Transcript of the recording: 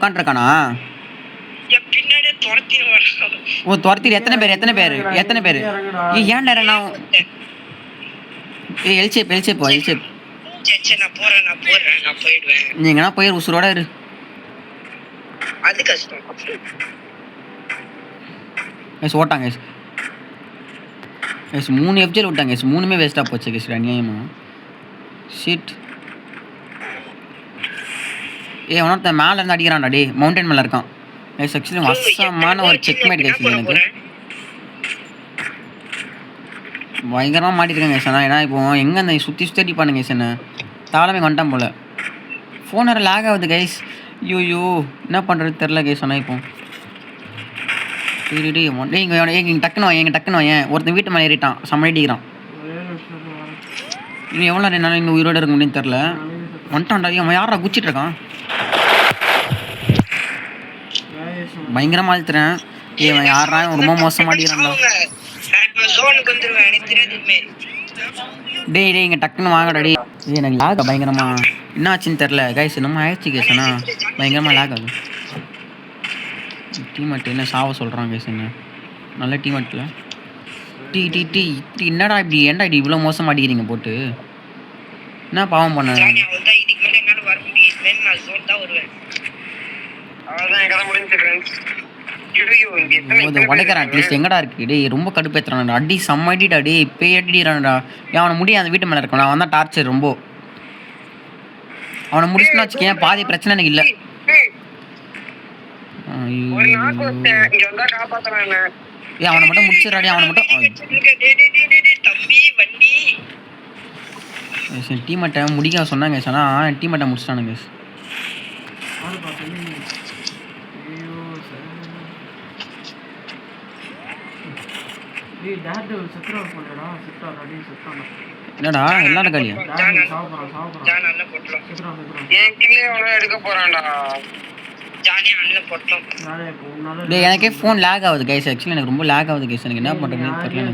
உட்காந்துருக்கானா? பின்னாடியே துரத்திடுவான். ஓ துரத்திடு. எத்தனை பேர் ஏன்டா நான் எல்சேப் போ. நான் போயிடுவேன். நீங்கன்னா போய் உசுரோட இரு. அது கஷ்டம். ஓட்டாங்க 3 எஃப்ஜில் விட்டாங்க. 3மே வேஸ்ட்டாக போச்சு கேஸ். அநியாயமா ஷிட். ஒருத்தன் மேலே இருந்து அடிக்கிறான்டா. டே மவுண்டன் மேலே இருக்கான். ஆக்சுவலி வசமான ஒரு செக்மேட் கேஸ். எனக்கு பயங்கரமாக மாட்டிருக்கேன் கேஸ். ஏன்னா இப்போ எங்கே அந்த சுற்றி அடிப்பானுங்க கேஸ். என்ன தாளமே வந்துட்டான் போல். ஃபோன் வேறு லேக் ஆகுது கைஸ். ஐயோ என்ன பண்ணுறது தெரில கேஸ். ஆனால் இப்போ இங்கே டக்குன்னு ஏன் ஒருத்தன் வீட்டு மேலே ஏறிட்டான். சமைடிக்கிறான். இன்னும் எவ்வளோ என்னால் இன்னும் உயிரோடு இருக்க முடியும்னு தெரில. வந்துட்டான்டா. அவன் யாரா குச்சிட்டு இருக்கான்? பயங்கரமாக அழுத்துறேன். இவன் யாரா ரொம்ப மோசமாக அடிக்கிறான்டா. டேய் இங்கே டக்குன்னு வாங்கடா. டே எனக்கு லாக் பயங்கரமா என்ன ஆச்சுன்னு தெரில கைஸ். என்னமோ ஆயிடுச்சு கேஸ். ஆனால் பயங்கரமாக லாக் ஆகுது. டீமேட் என்ன சாவ சொல்கிறான் கேஸ். என்ன நல்ல டீமேட்டில் டீ என்னடா இப்படி ஏன்டா இப்படி இவ்வளோ மோசமாக அடிக்கிறீங்க போட்டு? என்ன பாவம் பண்ண? உடைக்கிறான். அட்லீஸ்ட் எங்கடா இருக்கு? டே ரொம்ப கடுப்பேற்றுறான்டா. அடி செம்ம அடிடா. டே இப்போ அடிக்கிறான்டா. அவனை முடியும் அந்த வீட்டு மேலே இருக்கான். அவன் தான் டார்ச்சர் ரொம்ப. அவனை முடிச்சுன்னு வச்சுக்கேன் பாதி பிரச்சனை எனக்கு இல்லை. அவனை மட்டும் முடிச்சிடறாடி. அவனை மட்டும் டீமேட்டை முடிக்க சொன்னாங்க. ஆனால் டீமேட்டை முடிச்சிட்டானுங்க. என்னடா எல்லாரும் காலியா? எனக்கே ஃபோன் லேக் ஆகுது கைஸ். ஆக்சுவலி எனக்கு ரொம்ப லேக் ஆகுது கைஸ். எனக்கு என்ன பண்ணுறதுன்னு தெரியல.